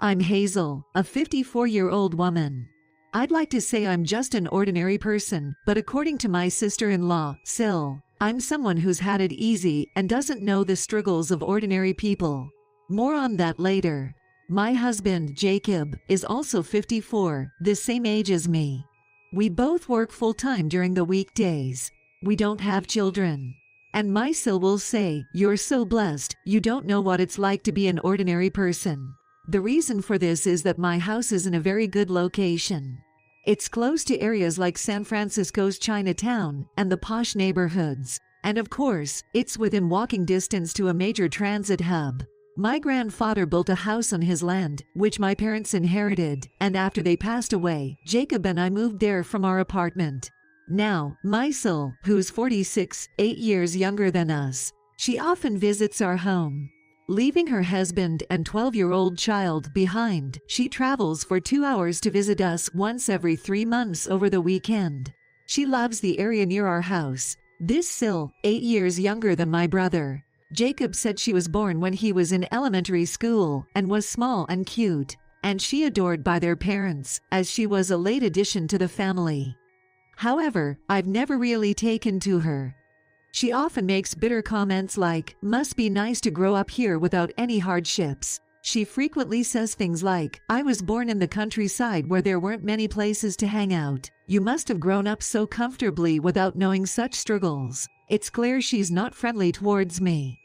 I'm Hazel, a 54-year-old woman. I'd like to say I'm just an ordinary person, but according to my sister-in-law, Sil, I'm someone who's had it easy and doesn't know the struggles of ordinary people. More on that later. My husband, Jacob, is also 54, the same age as me. We both work full-time during the weekdays. We don't have children. And my Sil will say, "You're so blessed, you don't know what it's like to be an ordinary person." The reason for this is that my house is in a very good location. It's close to areas like San Francisco's Chinatown and the posh neighborhoods. And of course, it's within walking distance to a major transit hub. My grandfather built a house on his land, which my parents inherited, and after they passed away, Jacob and I moved there from our apartment. Now, my Sil, who's 46, 8 years younger than us, she often visits our home. Leaving her husband and 12-year-old child behind, she travels for 2 hours to visit us once every 3 months over the weekend. She loves the area near our house. This Sil, 8 years younger than my brother. Jacob said she was born when he was in elementary school and was small and cute, and she adored by their parents, as she was a late addition to the family. However, I've never really taken to her. She often makes bitter comments like, "Must be nice to grow up here without any hardships." She frequently says things like, "I was born in the countryside where there weren't many places to hang out. You must have grown up so comfortably without knowing such struggles." It's clear she's not friendly towards me.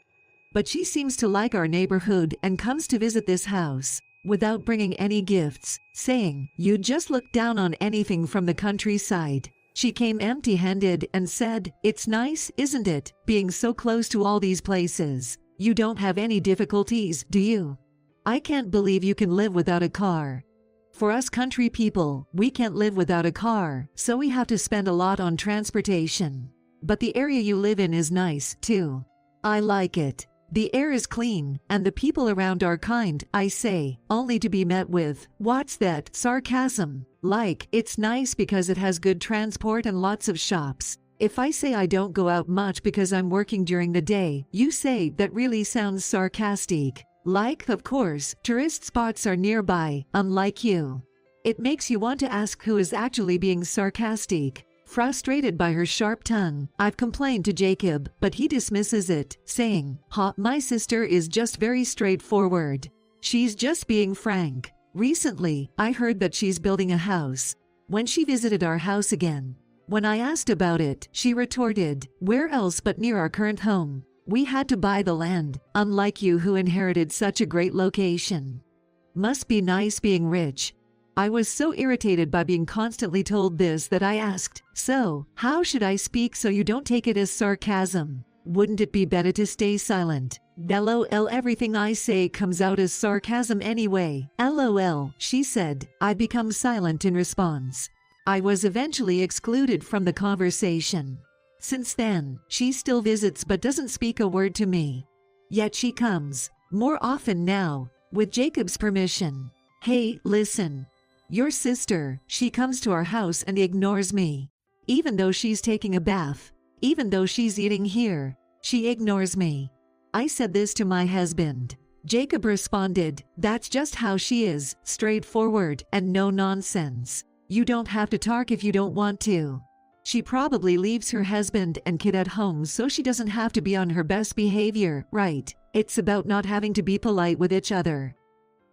But she seems to like our neighborhood and comes to visit this house, without bringing any gifts, saying, "You just look down on anything from the countryside." She came empty-handed and said, "It's nice, isn't it, being so close to all these places? You don't have any difficulties, do you? I can't believe you can live without a car." For us country people, we can't live without a car, so we have to spend a lot on transportation. But the area you live in is nice, too. I like it. The air is clean, and the people around are kind, I say, only to be met with, "What's that?" sarcasm. Like, it's nice because it has good transport and lots of shops. If I say I don't go out much because I'm working during the day, you say that really sounds sarcastic. Like, of course, tourist spots are nearby, unlike you. It makes you want to ask who is actually being sarcastic. Frustrated by her sharp tongue, I've complained to Jacob, but he dismisses it, saying, My sister is just very straightforward. She's just being frank." Recently, I heard that she's building a house. When she visited our house again, when I asked about it, she retorted, "Where else but near our current home? We had to buy the land, unlike you who inherited such a great location. Must be nice being rich." I was so irritated by being constantly told this that I asked, "So, how should I speak so you don't take it as sarcasm? Wouldn't it be better to stay silent?" "LOL, everything I say comes out as sarcasm anyway." "LOL, she said. I become silent in response. I was eventually excluded from the conversation. Since then, she still visits but doesn't speak a word to me. Yet she comes, more often now, with Jacob's permission. "Hey, listen. Your sister, she comes to our house and ignores me. Even though she's taking a bath, even though she's eating here, she ignores me." I said this to my husband. Jacob responded, "That's just how she is, straightforward and no nonsense. You don't have to talk if you don't want to. She probably leaves her husband and kid at home so she doesn't have to be on her best behavior, right? It's about not having to be polite with each other."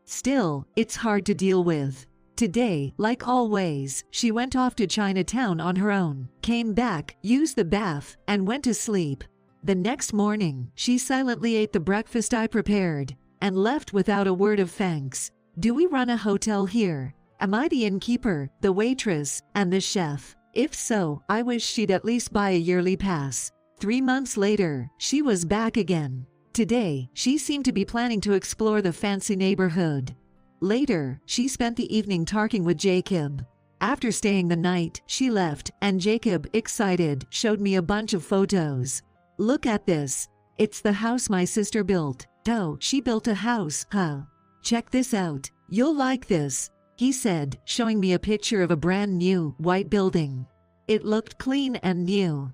Still, it's hard to deal with. Today, like always, she went off to Chinatown on her own, came back, used the bath, and went to sleep. The next morning, she silently ate the breakfast I prepared, and left without a word of thanks. Do we run a hotel here? Am I the innkeeper, the waitress, and the chef? If so, I wish she'd at least buy a yearly pass. 3 months later, she was back again. Today, she seemed to be planning to explore the fancy neighborhood. Later, she spent the evening talking with Jacob. After staying the night, she left, and Jacob, excited, showed me a bunch of photos. "Look at this. It's the house my sister built." "Oh, she built a house, huh? Check this out. You'll like this," he said, showing me a picture of a brand new, white building. It looked clean and new.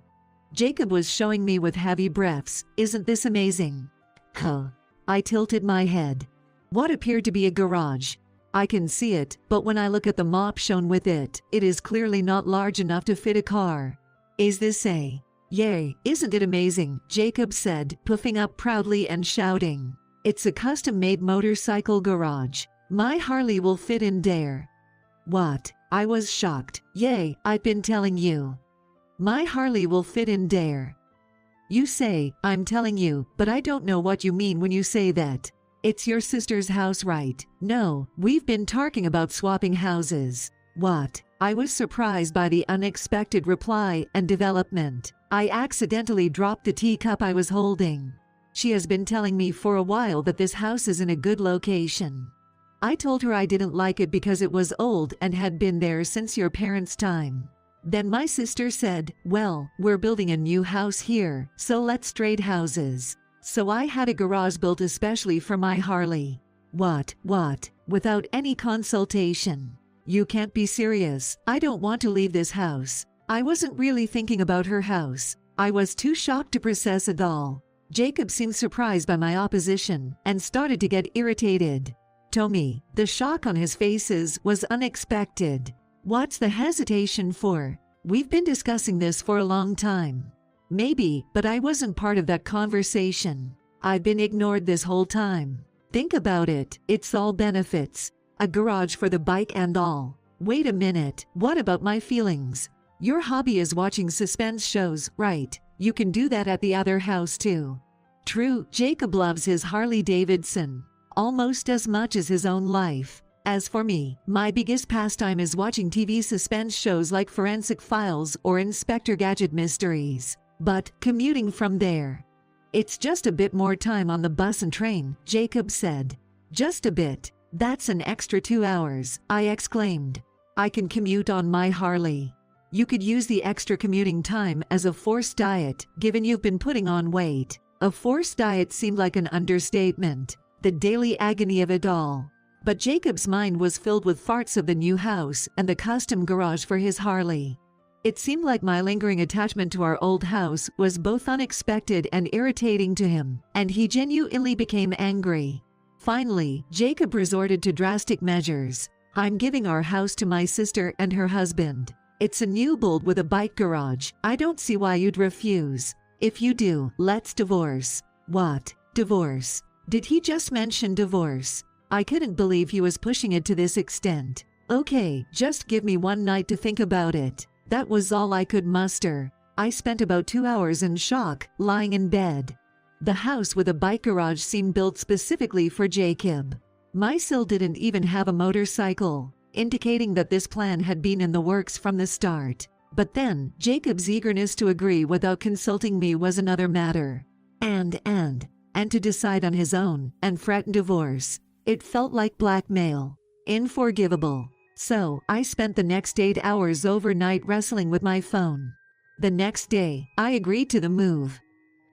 Jacob was showing me with heavy breaths, "Isn't this amazing?" Huh. I tilted my head. What appeared to be a garage, I can see it, but when I look at the mop shown with it, it is clearly not large enough to fit a car. Is this a... Yay, isn't it amazing? Jacob said, puffing up proudly and shouting. It's a custom-made motorcycle garage. My Harley will fit in there. What? I was shocked. Yay, I've been telling you. My Harley will fit in there. You say, I'm telling you, but I don't know what you mean when you say that. It's your sister's house, right? No, we've been talking about swapping houses. What? I was surprised by the unexpected reply and development. I accidentally dropped the teacup I was holding. She has been telling me for a while that this house is in a good location. I told her I didn't like it because it was old and had been there since your parents' time. Then my sister said, well, we're building a new house here, so let's trade houses. So I had a garage built especially for my Harley. What? Without any consultation? You can't be serious. I don't want to leave this house. I wasn't really thinking about her house. I was too shocked to process it all. Jacob seemed surprised by my opposition and started to get irritated. Tommy, the shock on his faces was unexpected. What's the hesitation for? We've been discussing this for a long time. Maybe, but I wasn't part of that conversation. I've been ignored this whole time. Think about it, it's all benefits. A garage for the bike and all. Wait a minute, what about my feelings? Your hobby is watching suspense shows, right? You can do that at the other house too. True, Jacob loves his Harley Davidson almost as much as his own life. As for me, my biggest pastime is watching TV suspense shows like Forensic Files or Inspector Gadget Mysteries. But commuting from there, it's just a bit more time on the bus and train, Jacob said. Just a bit. That's an extra 2 hours, I exclaimed. I can commute on my Harley. You could use the extra commuting time as a forced diet, given you've been putting on weight. A forced diet seemed like an understatement. The daily agony of it all. But Jacob's mind was filled with farts of the new house and the custom garage for his Harley. It seemed like my lingering attachment to our old house was both unexpected and irritating to him, and he genuinely became angry. Finally, Jacob resorted to drastic measures. I'm giving our house to my sister and her husband. It's a new build with a bike garage. I don't see why you'd refuse. If you do, let's divorce. What? Divorce? Did he just mention divorce? I couldn't believe he was pushing it to this extent. Okay, just give me one night to think about it. That was all I could muster. I spent about 2 hours in shock, lying in bed. The house with a bike garage seemed built specifically for Jacob. My Sil didn't even have a motorcycle, indicating that this plan had been in the works from the start. But then, Jacob's eagerness to agree without consulting me was another matter. And to decide on his own and threaten divorce. It felt like blackmail. Unforgivable. So, I spent the next 8 hours overnight wrestling with my phone. The next day, I agreed to the move.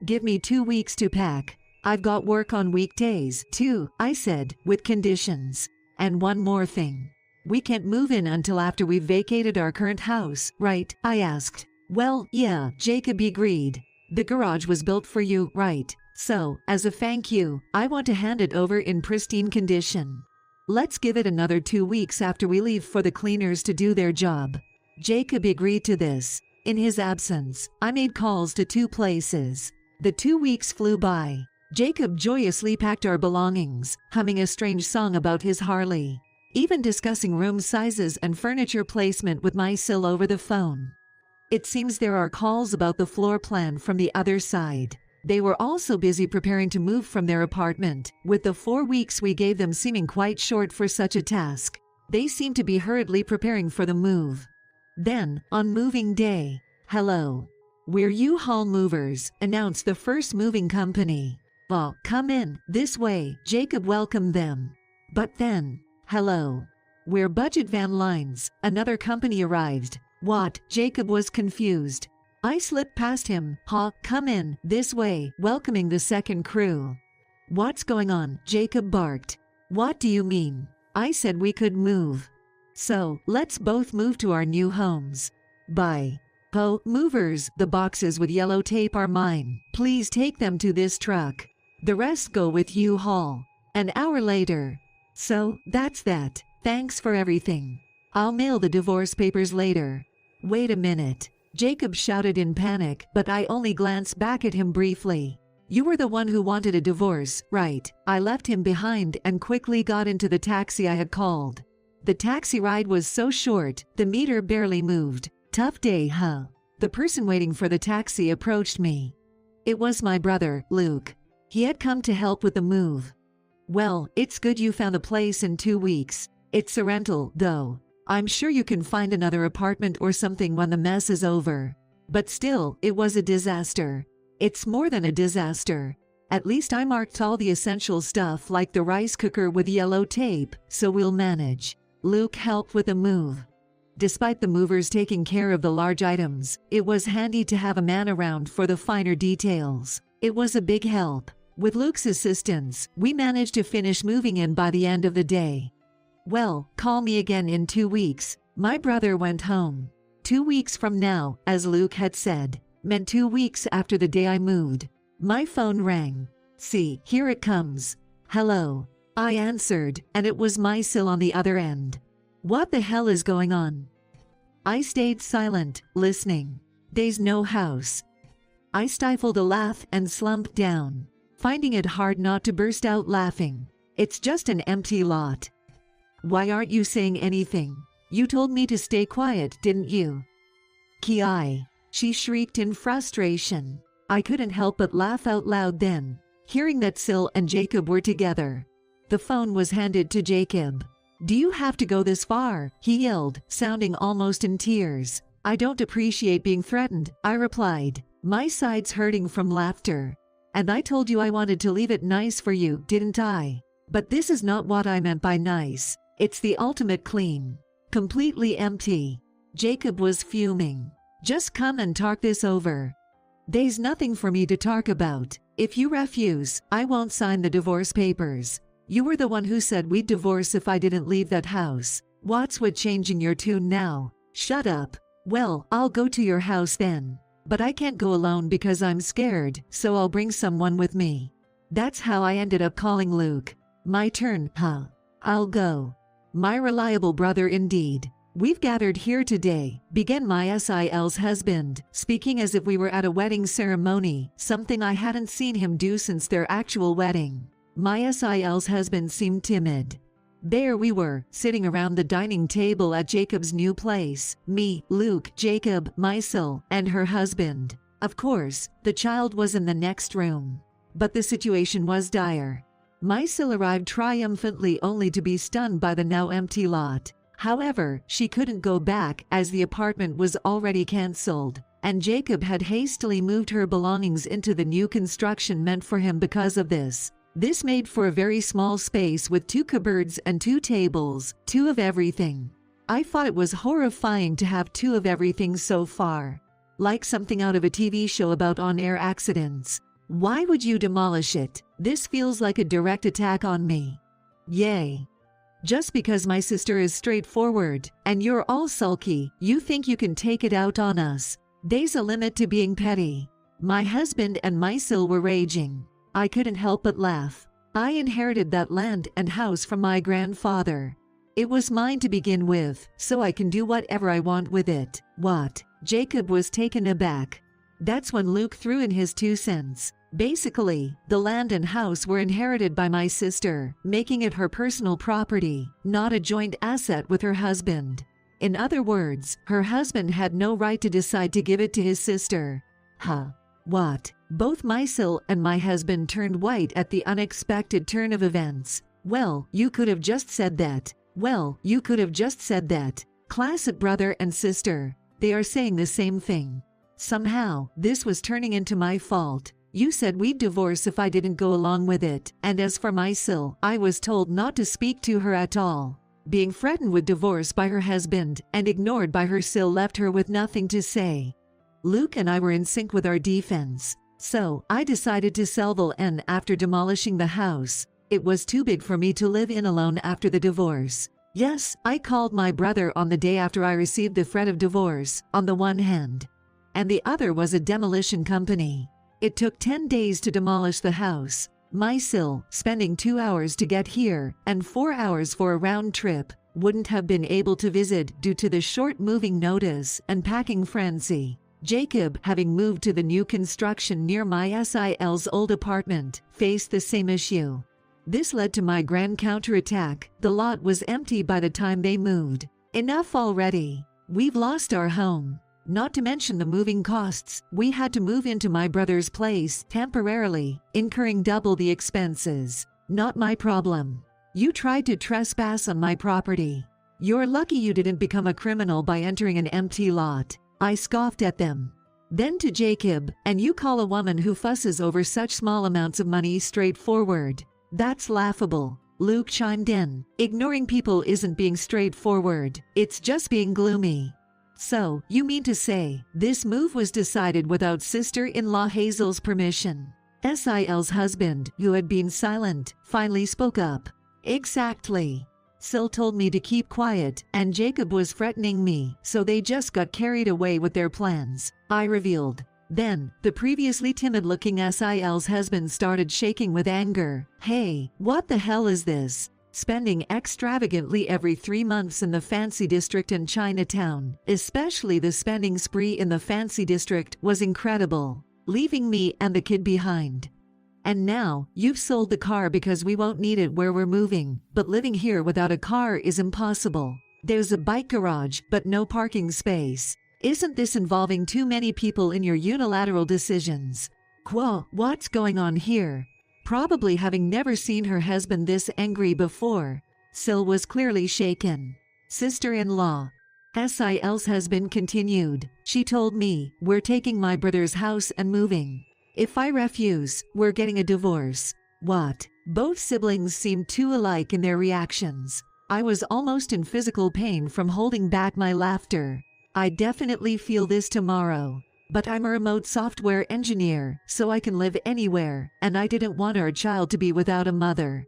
Give me 2 weeks to pack. I've got work on weekdays, too, I said, with conditions. And one more thing. We can't move in until after we've vacated our current house, right? I asked. Well, yeah, Jacob agreed. The garage was built for you, right? So, as a thank you, I want to hand it over in pristine condition. Let's give it another 2 weeks after we leave for the cleaners to do their job. Jacob agreed to this. In his absence, I made calls to 2 places. The 2 weeks flew by. Jacob joyously packed our belongings, humming a strange song about his Harley, even discussing room sizes and furniture placement with my Sil over the phone. It seems there are calls about the floor plan from the other side. They were also busy preparing to move from their apartment, with the 4 weeks we gave them seeming quite short for such a task. They seemed to be hurriedly preparing for the move. Then, on moving day, hello. We're U-Haul movers, announced the first moving company. Well, come in, this way, Jacob welcomed them. But then, hello. We're Budget Van Lines, another company arrived. What? Jacob was confused. I slipped past him. Come in, this way, welcoming the second crew. What's going on? Jacob barked. What do you mean? I said we could move. So, let's both move to our new homes. Bye. Movers, the boxes with yellow tape are mine. Please take them to this truck. The rest go with U-Haul. An hour later. So, that's that. Thanks for everything. I'll mail the divorce papers later. Wait a minute. Jacob shouted in panic, but I only glanced back at him briefly. You were the one who wanted a divorce, right? I left him behind and quickly got into the taxi I had called. The taxi ride was so short, the meter barely moved. Tough day, huh? The person waiting for the taxi approached me. It was my brother, Luke. He had come to help with the move. Well, it's good you found a place in 2 weeks. It's a rental, though. I'm sure you can find another apartment or something when the mess is over. But still, it was a disaster. It's more than a disaster. At least I marked all the essential stuff like the rice cooker with yellow tape, so we'll manage. Luke helped with the move. Despite the movers taking care of the large items, it was handy to have a man around for the finer details. It was a big help. With Luke's assistance, we managed to finish moving in by the end of the day. Well, call me again in 2 weeks. My brother went home. 2 weeks from now, as Luke had said, meant 2 weeks after the day I moved. My phone rang. See, here it comes. Hello. I answered, and it was Mysil on the other end. What the hell is going on? I stayed silent, listening. There's no house. I stifled a laugh and slumped down, finding it hard not to burst out laughing. It's just an empty lot. Why aren't you saying anything? You told me to stay quiet, didn't you? Ki, she shrieked in frustration. I couldn't help but laugh out loud then, hearing that Sil and Jacob were together. The phone was handed to Jacob. Do you have to go this far? He yelled, sounding almost in tears. I don't appreciate being threatened, I replied, my sides hurting from laughter. And I told you I wanted to leave it nice for you, didn't I? But this is not what I meant by nice. It's the ultimate clean. Completely empty. Jacob was fuming. Just come and talk this over. There's nothing for me to talk about. If you refuse, I won't sign the divorce papers. You were the one who said we'd divorce if I didn't leave that house. What's with changing your tune now? Shut up. Well, I'll go to your house then. But I can't go alone because I'm scared, so I'll bring someone with me. That's how I ended up calling Luke. My turn, huh? I'll go. My reliable brother indeed. We've gathered here today, began my SIL's husband, speaking as if we were at a wedding ceremony, something I hadn't seen him do since their actual wedding. My SIL's husband seemed timid. There we were, sitting around the dining table at Jacob's new place, me, Luke, Jacob, Mysil, and her husband. Of course, the child was in the next room. But the situation was dire. Mysil arrived triumphantly only to be stunned by the now empty lot. However, she couldn't go back as the apartment was already cancelled, and Jacob had hastily moved her belongings into the new construction meant for him because of this. This made for a very small space with 2 cupboards and 2 tables, 2 of everything. I thought it was horrifying to have 2 of everything so far. Like something out of a TV show about on-air accidents. Why would you demolish it? This feels like a direct attack on me. Yay. Just because my sister is straightforward, and you're all sulky, you think you can take it out on us. There's a limit to being petty. My husband and Mysil were raging. I couldn't help but laugh. I inherited that land and house from my grandfather. It was mine to begin with, so I can do whatever I want with it. What? Jacob was taken aback. That's when Luke threw in his 2 cents. Basically, the land and house were inherited by my sister, making it her personal property, not a joint asset with her husband. In other words, her husband had no right to decide to give it to his sister. Huh? What? Both Mysil and my husband turned white at the unexpected turn of events. Well, you could have just said that. Classic brother and sister. They are saying the same thing. Somehow, this was turning into my fault. You said we'd divorce if I didn't go along with it, and as for Mysil, I was told not to speak to her at all. Being threatened with divorce by her husband and ignored by her Sil left her with nothing to say. Luke and I were in sync with our defense, so I decided to sell the land after demolishing the house. It was too big for me to live in alone after the divorce. Yes, I called my brother on the day after I received the threat of divorce, on the one hand, and the other was a demolition company. It took 10 days to demolish the house. Mysil, spending 2 hours to get here, and 4 hours for a round trip. wouldn't have been able to visit due to the short moving notice and packing frenzy. Jacob, having moved to the new construction near my SIL's old apartment, faced the same issue. This led to my grand counterattack. The lot was empty by the time they moved. Enough already. We've lost our home. Not to mention the moving costs. We had to move into my brother's place temporarily, incurring double the expenses. Not my problem. You tried to trespass on my property. You're lucky you didn't become a criminal by entering an empty lot. I scoffed at them. Then to Jacob, and you call a woman who fusses over such small amounts of money straightforward? That's laughable. Luke chimed in. Ignoring people isn't being straightforward. It's just being gloomy. So, you mean to say, this move was decided without sister-in-law Hazel's permission? SIL's husband, who had been silent, finally spoke up. Exactly. Sil told me to keep quiet, and Jacob was threatening me, so they just got carried away with their plans, I revealed. Then, the previously timid-looking SIL's husband started shaking with anger. Hey, what the hell is this? Spending extravagantly every 3 months in the fancy district in Chinatown, especially the spending spree in the fancy district, was incredible, leaving me and the kid behind. And now, you've sold the car because we won't need it where we're moving, but living here without a car is impossible. There's a bike garage, but no parking space. Isn't this involving too many people in your unilateral decisions? What's going on here? Probably having never seen her husband this angry before, Sil was clearly shaken. Sister-in-law. SIL's husband continued. She told me, we're taking my brother's house and moving. If I refuse, we're getting a divorce. What? Both siblings seemed too alike in their reactions. I was almost in physical pain from holding back my laughter. I definitely feel this tomorrow. But I'm a remote software engineer, so I can live anywhere, and I didn't want our child to be without a mother.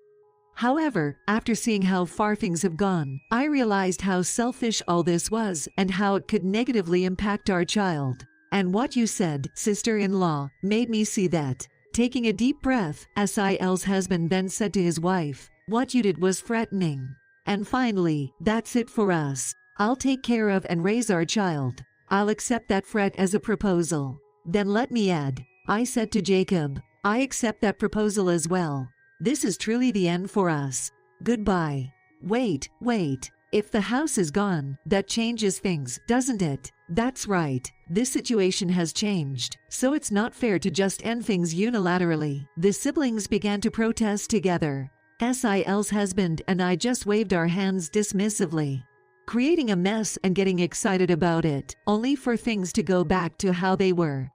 However, after seeing how far things have gone, I realized how selfish all this was and how it could negatively impact our child. And what you said, sister-in-law, made me see that. Taking a deep breath, SIL's husband then said to his wife, what you did was threatening. And finally, that's it for us. I'll take care of and raise our child. I'll accept that threat as a proposal. Then let me add, I said to Jacob, I accept that proposal as well. This is truly the end for us. Goodbye. Wait. If the house is gone, that changes things, doesn't it? That's right. This situation has changed, so it's not fair to just end things unilaterally. The siblings began to protest together. SIL's husband and I just waved our hands dismissively, creating a mess and getting excited about it, only for things to go back to how they were.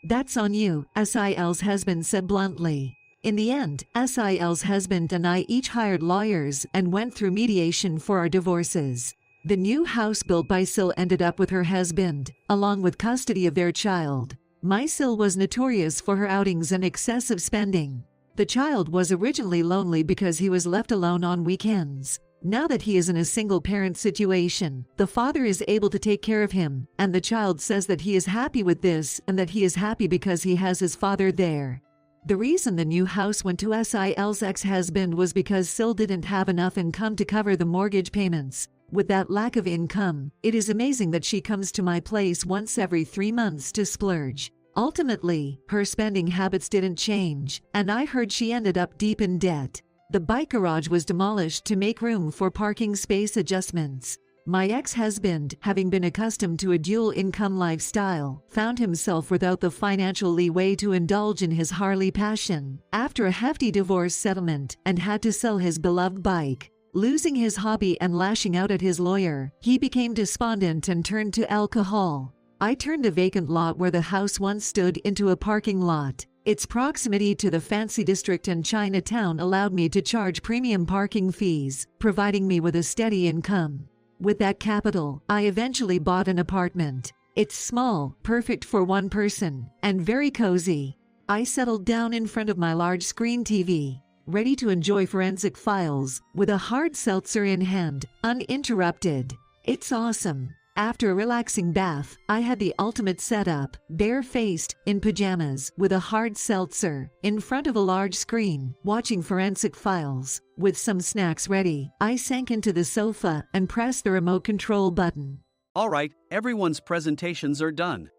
That's on you, SIL's husband said bluntly. In the end, SIL's husband and I each hired lawyers and went through mediation for our divorces. The new house built by Sil ended up with her husband, along with custody of their child. My Sil was notorious for her outings and excessive spending. The child was originally lonely because he was left alone on weekends. Now that he is in a single-parent situation, the father is able to take care of him, and the child says that he is happy with this and that he is happy because he has his father there. The reason the new house went to SIL's ex-husband was because Sil didn't have enough income to cover the mortgage payments. With that lack of income, it is amazing that she comes to my place once every 3 months to splurge. Ultimately, her spending habits didn't change, and I heard she ended up deep in debt. The bike garage was demolished to make room for parking space adjustments. My ex-husband, having been accustomed to a dual-income lifestyle, found himself without the financial leeway to indulge in his Harley passion after a hefty divorce settlement and had to sell his beloved bike. Losing his hobby and lashing out at his lawyer, he became despondent and turned to alcohol. I turned a vacant lot where the house once stood into a parking lot. Its proximity to the fancy district in Chinatown allowed me to charge premium parking fees, providing me with a steady income. With that capital, I eventually bought an apartment. It's small, perfect for one person, and very cozy. I settled down in front of my large screen TV, ready to enjoy forensic files, with a hard seltzer in hand, uninterrupted. It's awesome. After a relaxing bath, I had the ultimate setup, bare-faced, in pajamas, with a hard seltzer, in front of a large screen, watching forensic files. With some snacks ready, I sank into the sofa and pressed the remote control button. All right, everyone's presentations are done,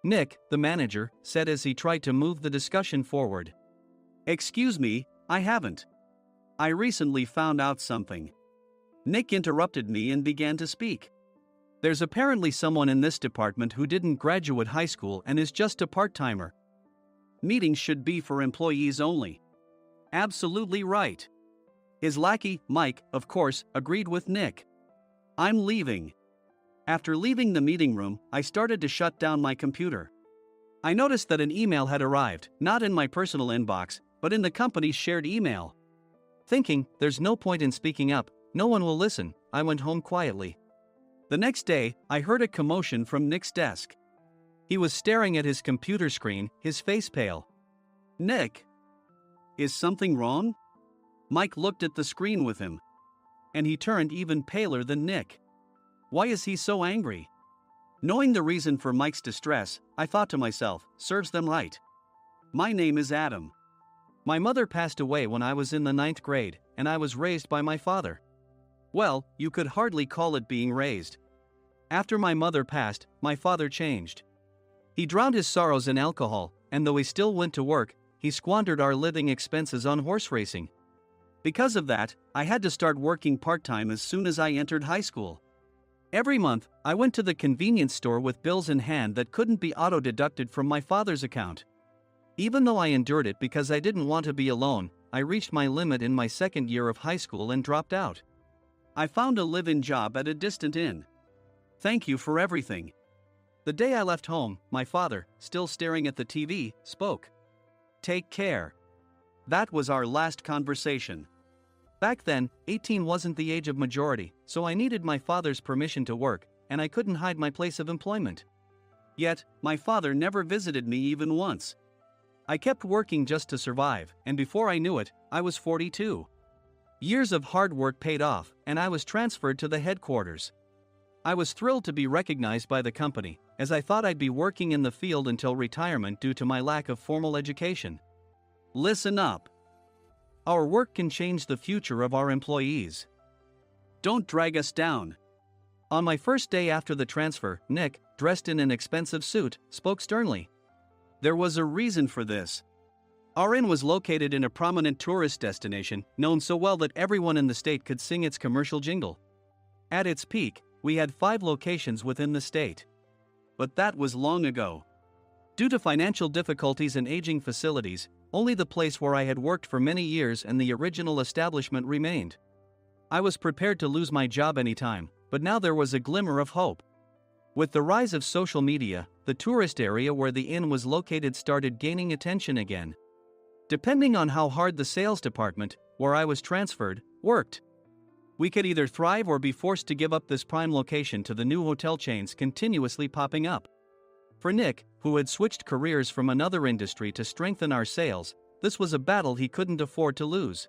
Nick, the manager, said as he tried to move the discussion forward. Excuse me, I haven't. I recently found out something. Nick interrupted me and began to speak. There's apparently someone in this department who didn't graduate high school and is just a part-timer. Meetings should be for employees only. Absolutely right. His lackey, Mike, of course, agreed with Nick. I'm leaving. After leaving the meeting room, I started to shut down my computer. I noticed that an email had arrived, not in my personal inbox, but in the company's shared email. Thinking, there's no point in speaking up, no one will listen, I went home quietly. The next day, I heard a commotion from Nick's desk. He was staring at his computer screen, his face pale. Nick! Is something wrong? Mike looked at the screen with him. And he turned even paler than Nick. Why is he so angry? Knowing the reason for Mike's distress, I thought to myself, serves them right. My name is Adam. My mother passed away when I was in the 9th grade, and I was raised by my father. Well, you could hardly call it being raised. After my mother passed, my father changed. He drowned his sorrows in alcohol, and though he still went to work, he squandered our living expenses on horse racing. Because of that, I had to start working part-time as soon as I entered high school. Every month, I went to the convenience store with bills in hand that couldn't be auto-deducted from my father's account. Even though I endured it because I didn't want to be alone, I reached my limit in my second year of high school and dropped out. I found a live-in job at a distant inn. Thank you for everything. The day I left home, my father, still staring at the TV, spoke. Take care. That was our last conversation. Back then, 18 wasn't the age of majority, so I needed my father's permission to work, and I couldn't hide my place of employment. Yet, my father never visited me even once. I kept working just to survive, and before I knew it, I was 42. Years of hard work paid off, and I was transferred to the headquarters. I was thrilled to be recognized by the company, as I thought I'd be working in the field until retirement due to my lack of formal education. Listen up. Our work can change the future of our employees. Don't drag us down. On my first day after the transfer, Nick, dressed in an expensive suit, spoke sternly. There was a reason for this. Our inn was located in a prominent tourist destination, known so well that everyone in the state could sing its commercial jingle. At its peak, we had 5 locations within the state. But that was long ago. Due to financial difficulties and aging facilities, only the place where I had worked for many years and the original establishment remained. I was prepared to lose my job anytime, but now there was a glimmer of hope. With the rise of social media, the tourist area where the inn was located started gaining attention again. Depending on how hard the sales department, where I was transferred, worked, we could either thrive or be forced to give up this prime location to the new hotel chains continuously popping up. For Nick, who had switched careers from another industry to strengthen our sales, this was a battle he couldn't afford to lose.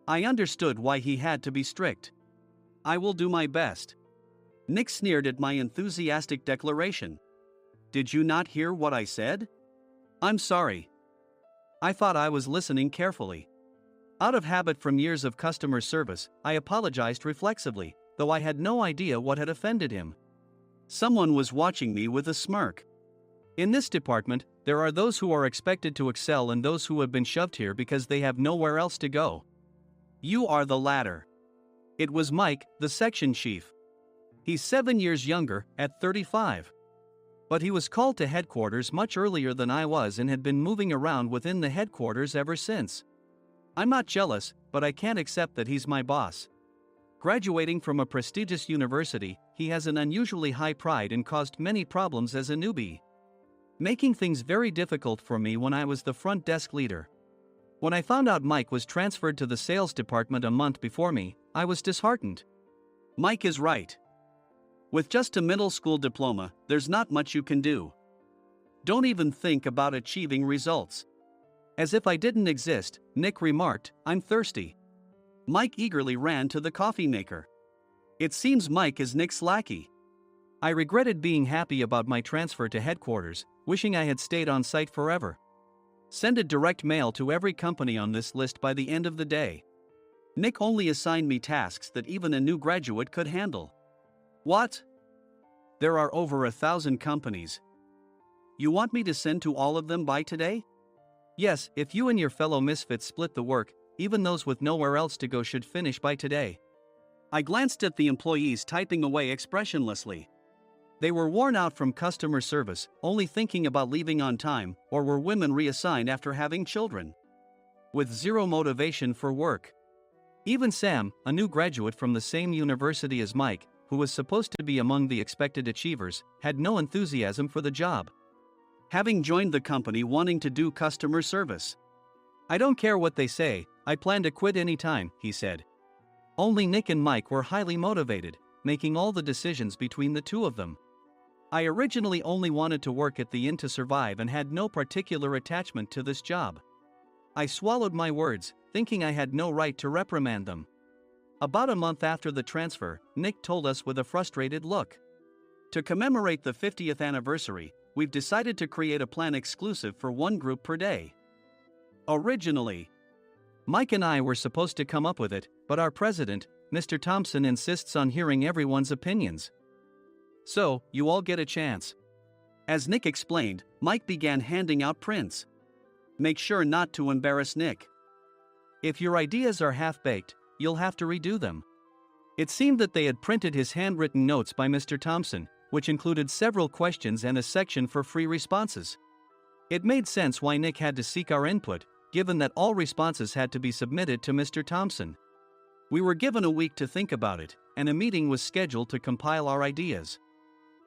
I understood why he had to be strict. I will do my best. Nick sneered at my enthusiastic declaration. Did you not hear what I said? I'm sorry. I thought I was listening carefully. Out of habit from years of customer service, I apologized reflexively, though I had no idea what had offended him. Someone was watching me with a smirk. In this department, there are those who are expected to excel and those who have been shoved here because they have nowhere else to go. You are the latter. It was Mike, the section chief. He's 7 years younger, at 35. But he was called to headquarters much earlier than I was and had been moving around within the headquarters ever since. I'm not jealous, but I can't accept that he's my boss. Graduating from a prestigious university, he has an unusually high pride and caused many problems as a newbie, making things very difficult for me when I was the front desk leader. When I found out Mike was transferred to the sales department a month before me, I was disheartened. Mike is right. With just a middle school diploma, there's not much you can do. Don't even think about achieving results. As if I didn't exist, Nick remarked, I'm thirsty. Mike eagerly ran to the coffee maker. It seems Mike is Nick's lackey. I regretted being happy about my transfer to headquarters, wishing I had stayed on site forever. Send a direct mail to every company on this list by the end of the day. Nick only assigned me tasks that even a new graduate could handle. What? There are over 1,000 companies. You want me to send to all of them by today? Yes, if you and your fellow misfits split the work, even those with nowhere else to go should finish by today. I glanced at the employees typing away expressionlessly. They were worn out from customer service, only thinking about leaving on time, or were women reassigned after having children. With zero motivation for work. Even Sam, a new graduate from the same university as Mike, who was supposed to be among the expected achievers, had no enthusiasm for the job. Having joined the company wanting to do customer service. I don't care what they say, I plan to quit anytime, he said. Only Nick and Mike were highly motivated, making all the decisions between the two of them. I originally only wanted to work at the inn to survive and had no particular attachment to this job. I swallowed my words, thinking I had no right to reprimand them. About a month after the transfer, Nick told us with a frustrated look. To commemorate the 50th anniversary, we've decided to create a plan exclusive for one group per day. Originally, Mike and I were supposed to come up with it, but our president, Mr. Thompson, insists on hearing everyone's opinions. So, you all get a chance. As Nick explained, Mike began handing out prints. Make sure not to embarrass Nick. If your ideas are half-baked, you'll have to redo them. It seemed that they had printed his handwritten notes by Mr. Thompson, which included several questions and a section for free responses. It made sense why Nick had to seek our input, given that all responses had to be submitted to Mr. Thompson. We were given a week to think about it, and a meeting was scheduled to compile our ideas.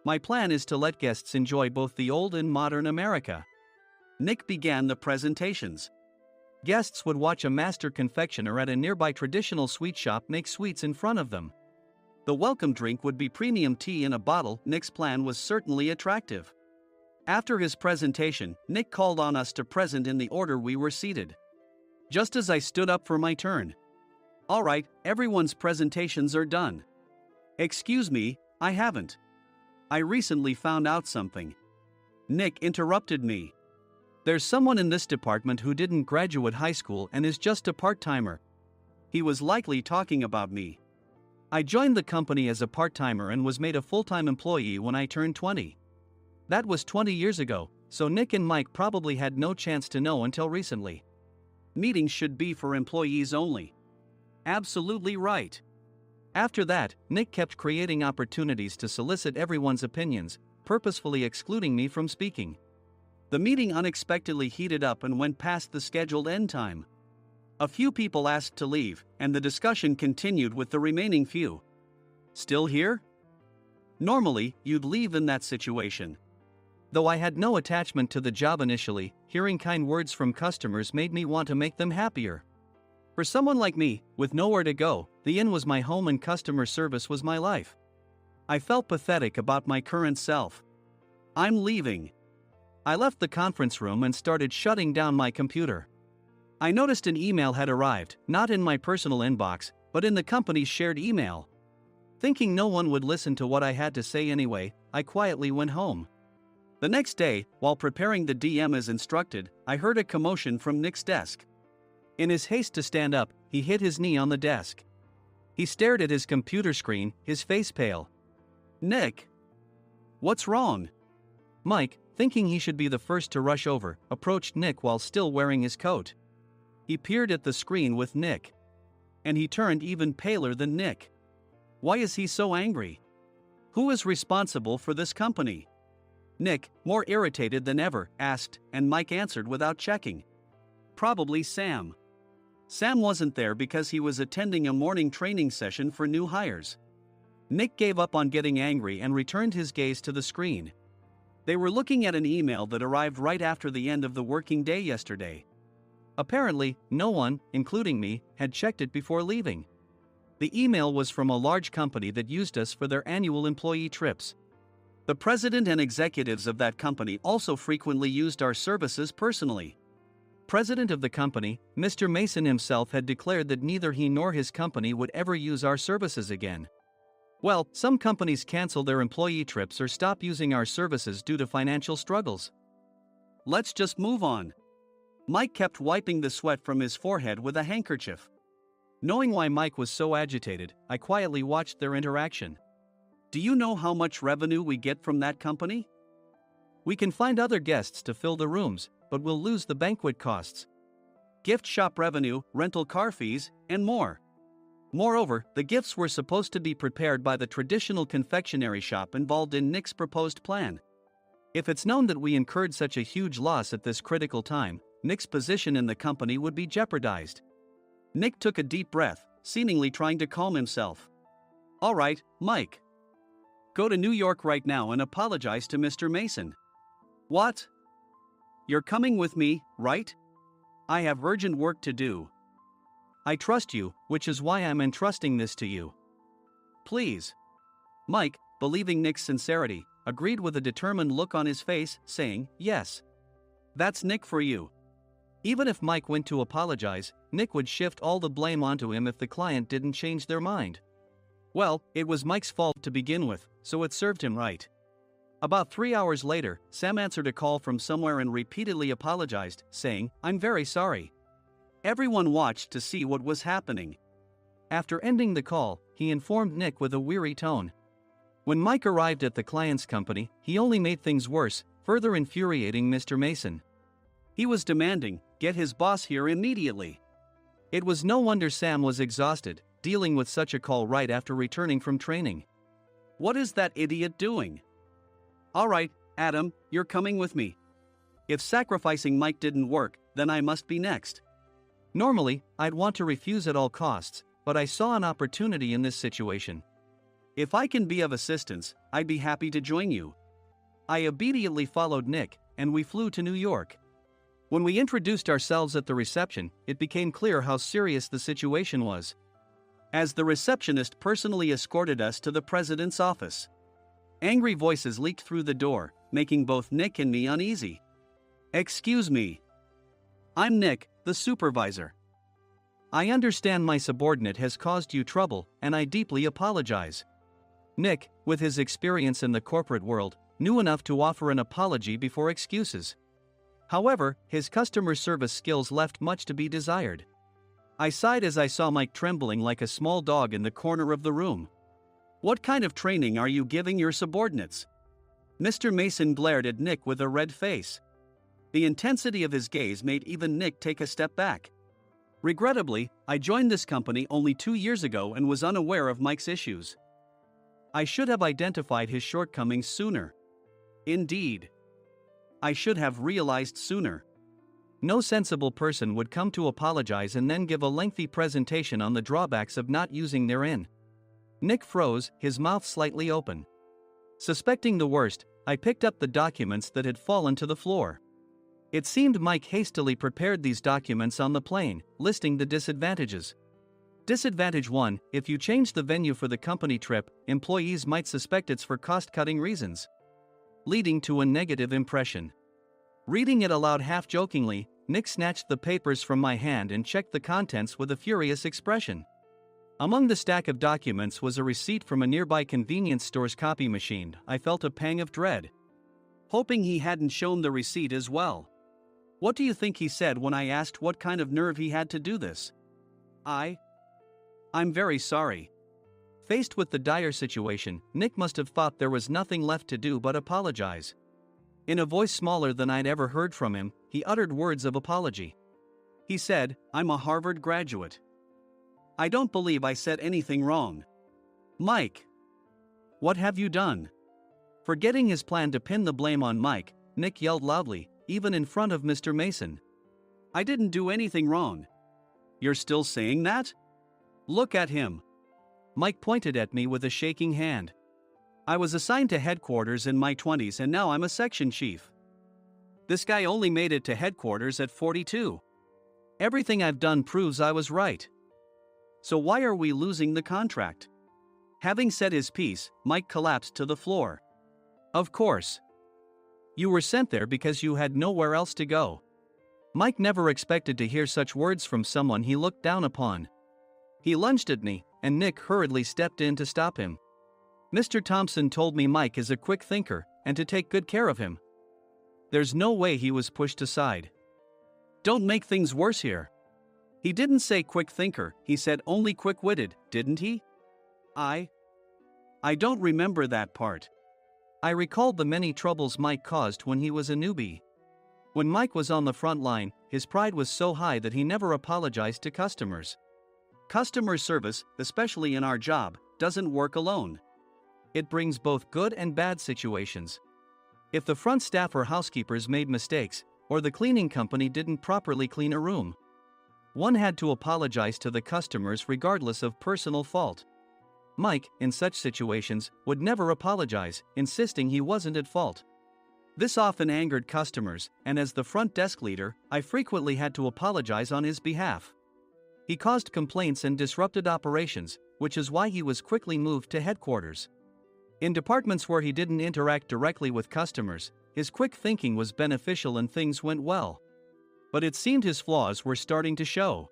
My plan is to let guests enjoy both the old and modern America. Nick began the presentations. Guests would watch a master confectioner at a nearby traditional sweet shop make sweets in front of them. The welcome drink would be premium tea in a bottle. Nick's plan was certainly attractive. After his presentation, Nick called on us to present in the order we were seated. Just as I stood up for my turn. All right, everyone's presentations are done. Excuse me, I haven't. I recently found out something. Nick interrupted me. There's someone in this department who didn't graduate high school and is just a part-timer. He was likely talking about me. I joined the company as a part-timer and was made a full-time employee when I turned 20. That was 20 years ago, so Nick and Mike probably had no chance to know until recently. Meetings should be for employees only. Absolutely right. After that, Nick kept creating opportunities to solicit everyone's opinions, purposefully excluding me from speaking. The meeting unexpectedly heated up and went past the scheduled end time. A few people asked to leave, and the discussion continued with the remaining few. Still here? Normally, you'd leave in that situation. Though I had no attachment to the job initially, hearing kind words from customers made me want to make them happier. For someone like me, with nowhere to go, the inn was my home and customer service was my life. I felt pathetic about my current self. I'm leaving. I left the conference room and started shutting down my computer. I noticed an email had arrived, not in my personal inbox, but in the company's shared email. Thinking no one would listen to what I had to say anyway, I quietly went home. The next day, while preparing the DM as instructed, I heard a commotion from Nick's desk. In his haste to stand up, he hit his knee on the desk. He stared at his computer screen, his face pale. Nick! What's wrong? Mike, thinking he should be the first to rush over, approached Nick while still wearing his coat. He peered at the screen with Nick. And he turned even paler than Nick. Why is he so angry? Who is responsible for this company? Nick, more irritated than ever, asked, and Mike answered without checking. Probably Sam. Sam wasn't there because he was attending a morning training session for new hires. Nick gave up on getting angry and returned his gaze to the screen. They were looking at an email that arrived right after the end of the working day yesterday. Apparently, no one, including me, had checked it before leaving. The email was from a large company that used us for their annual employee trips. The president and executives of that company also frequently used our services personally. President of the company, Mr. Mason himself had declared that neither he nor his company would ever use our services again. Well, some companies cancel their employee trips or stop using our services due to financial struggles. Let's just move on. Mike kept wiping the sweat from his forehead with a handkerchief. Knowing why Mike was so agitated, I quietly watched their interaction. Do you know how much revenue we get from that company? We can find other guests to fill the rooms, but we'll lose the banquet costs, gift shop revenue, rental car fees, and more. Moreover, the gifts were supposed to be prepared by the traditional confectionery shop involved in Nick's proposed plan. If it's known that we incurred such a huge loss at this critical time, Nick's position in the company would be jeopardized. Nick took a deep breath, seemingly trying to calm himself. All right, Mike. Go to New York right now and apologize to Mr. Mason. What? You're coming with me, right? I have urgent work to do. I trust you, which is why I'm entrusting this to you. Please. Mike, believing Nick's sincerity, agreed with a determined look on his face, saying, yes. That's Nick for you. Even if Mike went to apologize, Nick would shift all the blame onto him if the client didn't change their mind. Well, it was Mike's fault to begin with, so it served him right. About 3 hours later, Sam answered a call from somewhere and repeatedly apologized, saying, I'm very sorry. Everyone watched to see what was happening. After ending the call, he informed Nick with a weary tone. When Mike arrived at the client's company, he only made things worse, further infuriating Mr. Mason. He was demanding, get his boss here immediately. It was no wonder Sam was exhausted, dealing with such a call right after returning from training. What is that idiot doing? All right, Adam, you're coming with me. If sacrificing Mike didn't work, then I must be next. Normally, I'd want to refuse at all costs, but I saw an opportunity in this situation. If I can be of assistance, I'd be happy to join you. I immediately followed Nick, and we flew to New York. When we introduced ourselves at the reception, it became clear how serious the situation was, as the receptionist personally escorted us to the president's office. Angry voices leaked through the door, making both Nick and me uneasy. Excuse me. I'm Nick, the supervisor. I understand my subordinate has caused you trouble, and I deeply apologize. Nick, with his experience in the corporate world, knew enough to offer an apology before excuses. However, his customer service skills left much to be desired. I sighed as I saw Mike trembling like a small dog in the corner of the room. What kind of training are you giving your subordinates? Mr. Mason glared at Nick with a red face. The intensity of his gaze made even Nick take a step back. Regrettably, I joined this company only 2 years ago and was unaware of Mike's issues. I should have identified his shortcomings sooner. Indeed. I should have realized sooner. No sensible person would come to apologize and then give a lengthy presentation on the drawbacks of not using their inn. Nick froze, his mouth slightly open. Suspecting the worst, I picked up the documents that had fallen to the floor. It seemed Mike hastily prepared these documents on the plane, listing the disadvantages. Disadvantage 1: if you change the venue for the company trip, employees might suspect it's for cost-cutting reasons, leading to a negative impression. Reading it aloud half-jokingly, Nick snatched the papers from my hand and checked the contents with a furious expression. Among the stack of documents was a receipt from a nearby convenience store's copy machine. I felt a pang of dread, hoping he hadn't shown the receipt as well. What do you think he said when I asked what kind of nerve he had to do this? I'm very sorry. Faced with the dire situation, Nick must have thought there was nothing left to do but apologize. In a voice smaller than I'd ever heard from him, he uttered words of apology. He said, I'm a Harvard graduate. I don't believe I said anything wrong. Mike, what have you done? Forgetting his plan to pin the blame on Mike, Nick yelled loudly, even in front of Mr. Mason. I didn't do anything wrong. You're still saying that? Look at him. Mike pointed at me with a shaking hand. I was assigned to headquarters in my 20s and now I'm a section chief. This guy only made it to headquarters at 42. Everything I've done proves I was right. So why are we losing the contract? Having said his piece, Mike collapsed to the floor. Of course. You were sent there because you had nowhere else to go. Mike never expected to hear such words from someone he looked down upon. He lunged at me, and Nick hurriedly stepped in to stop him. Mr. Thompson told me Mike is a quick thinker and to take good care of him. There's no way he was pushed aside. Don't make things worse here. He didn't say quick thinker, he said only quick-witted, didn't he? I don't remember that part. I recalled the many troubles Mike caused when he was a newbie. When Mike was on the front line, his pride was so high that he never apologized to customers. Customer service, especially in our job, doesn't work alone. It brings both good and bad situations. If the front staff or housekeepers made mistakes, or the cleaning company didn't properly clean a room, one had to apologize to the customers regardless of personal fault. Mike, in such situations, would never apologize, insisting he wasn't at fault. This often angered customers, and as the front desk leader, I frequently had to apologize on his behalf. He caused complaints and disrupted operations, which is why he was quickly moved to headquarters. In departments where he didn't interact directly with customers, his quick thinking was beneficial and things went well. But it seemed his flaws were starting to show.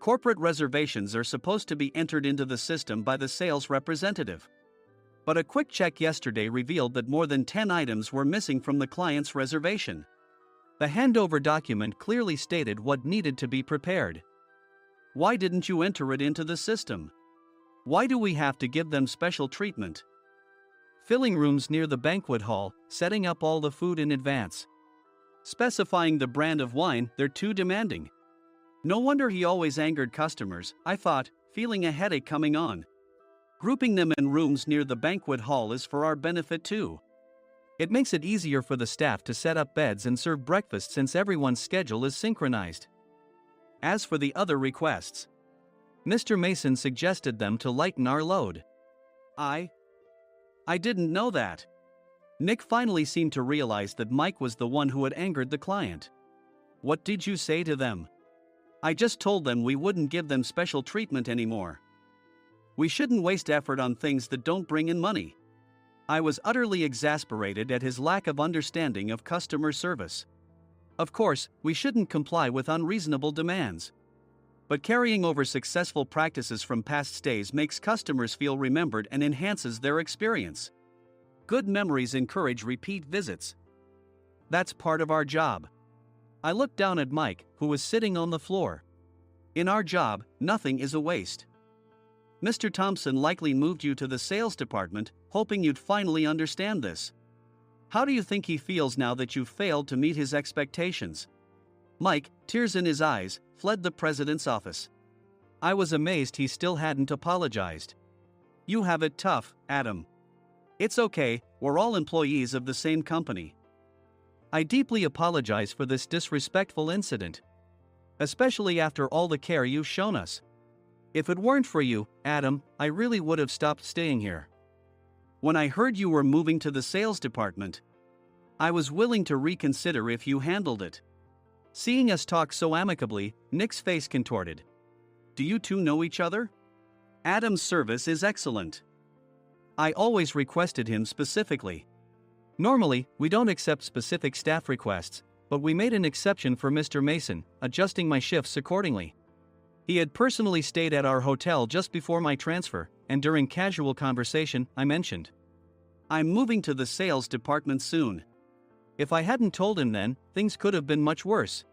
Corporate reservations are supposed to be entered into the system by the sales representative. But a quick check yesterday revealed that more than 10 items were missing from the client's reservation. The handover document clearly stated what needed to be prepared. Why didn't you enter it into the system? Why do we have to give them special treatment? Filling rooms near the banquet hall, setting up all the food in advance. Specifying the brand of wine, they're too demanding. No wonder he always angered customers, I thought, feeling a headache coming on. Grouping them in rooms near the banquet hall is for our benefit too. It makes it easier for the staff to set up beds and serve breakfast since everyone's schedule is synchronized. As for the other requests, Mr. Mason suggested them to lighten our load. I didn't know that. Nick finally seemed to realize that Mike was the one who had angered the client. What did you say to them? I just told them we wouldn't give them special treatment anymore. We shouldn't waste effort on things that don't bring in money. I was utterly exasperated at his lack of understanding of customer service. Of course, we shouldn't comply with unreasonable demands. But carrying over successful practices from past stays makes customers feel remembered and enhances their experience. Good memories encourage repeat visits. That's part of our job. I looked down at Mike, who was sitting on the floor. In our job, nothing is a waste. Mr. Thompson likely moved you to the sales department, hoping you'd finally understand this. How do you think he feels now that you've failed to meet his expectations? Mike, tears in his eyes, fled the president's office. I was amazed he still hadn't apologized. You have it tough, Adam. It's okay, we're all employees of the same company. I deeply apologize for this disrespectful incident. Especially after all the care you've shown us. If it weren't for you, Adam, I really would have stopped staying here. When I heard you were moving to the sales department, I was willing to reconsider if you handled it. Seeing us talk so amicably, Nick's face contorted. Do you two know each other? Adam's service is excellent. I always requested him specifically. Normally, we don't accept specific staff requests, but we made an exception for Mr. Mason, adjusting my shifts accordingly. He had personally stayed at our hotel just before my transfer, and during casual conversation, I mentioned, I'm moving to the sales department soon. If I hadn't told him then, things could have been much worse.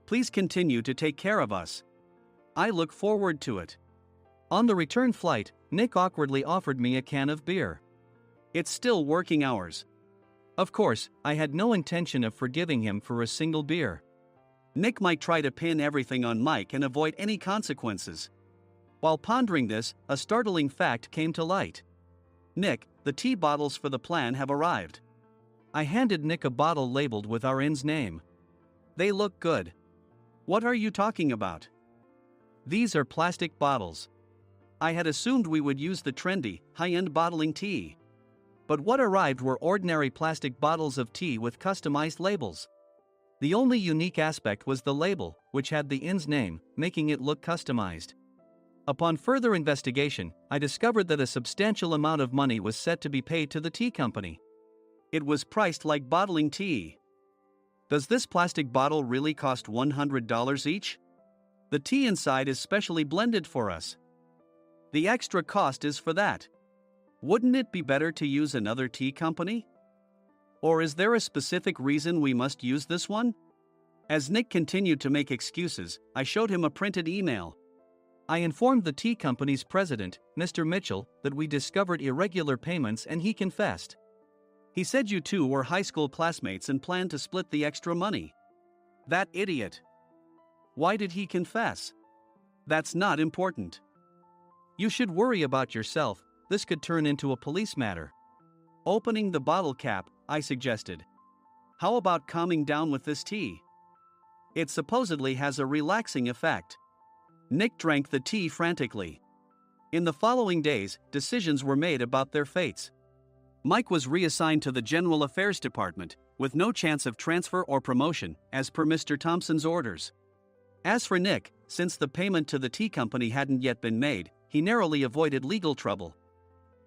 Please continue to take care of us. I look forward to it. On the return flight, Nick awkwardly offered me a can of beer. It's still working hours. Of course, I had no intention of forgiving him for a single beer. Nick might try to pin everything on Mike and avoid any consequences. While pondering this, a startling fact came to light. Nick, the tea bottles for the plan have arrived. I handed Nick a bottle labeled with our inn's name. They look good. What are you talking about? These are plastic bottles. I had assumed we would use the trendy, high-end bottling tea. But what arrived were ordinary plastic bottles of tea with customized labels. The only unique aspect was the label, which had the inn's name, making it look customized. Upon further investigation, I discovered that a substantial amount of money was set to be paid to the tea company. It was priced like bottling tea. Does this plastic bottle really cost $100 each? The tea inside is specially blended for us. The extra cost is for that. Wouldn't it be better to use another tea company? Or is there a specific reason we must use this one? As Nick continued to make excuses, I showed him a printed email. I informed the tea company's president, Mr. Mitchell, that we discovered irregular payments and he confessed. He said you two were high school classmates and planned to split the extra money. That idiot. Why did he confess? That's not important. You should worry about yourself, this could turn into a police matter. Opening the bottle cap, I suggested. How about calming down with this tea? It supposedly has a relaxing effect. Nick drank the tea frantically. In the following days, decisions were made about their fates. Mike was reassigned to the General Affairs Department, with no chance of transfer or promotion, as per Mr. Thompson's orders. As for Nick, since the payment to the tea company hadn't yet been made, he narrowly avoided legal trouble.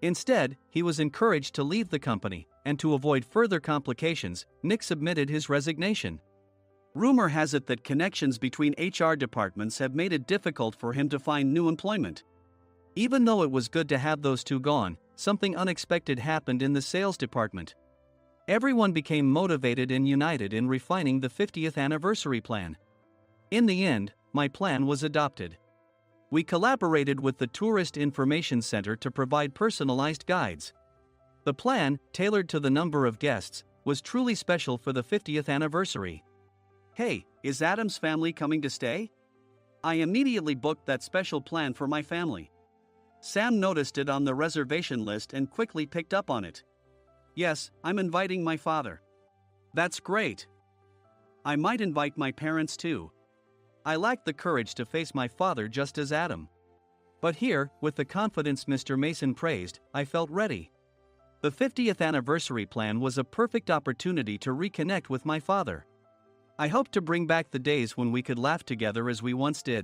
Instead, he was encouraged to leave the company, and to avoid further complications, Nick submitted his resignation. Rumor has it that connections between HR departments have made it difficult for him to find new employment. Even though it was good to have those two gone, something unexpected happened in the sales department. Everyone became motivated and united in refining the 50th anniversary plan. In the end, my plan was adopted. We collaborated with the Tourist Information Center to provide personalized guides. The plan, tailored to the number of guests, was truly special for the 50th anniversary. Hey, is Adam's family coming to stay? I immediately booked that special plan for my family. Sam noticed it on the reservation list and quickly picked up on it. Yes, I'm inviting my father. That's great. I might invite my parents too. I lacked the courage to face my father just as Adam. But here, with the confidence Mr. Mason praised, I felt ready. The 50th anniversary plan was a perfect opportunity to reconnect with my father. I hoped to bring back the days when we could laugh together as we once did.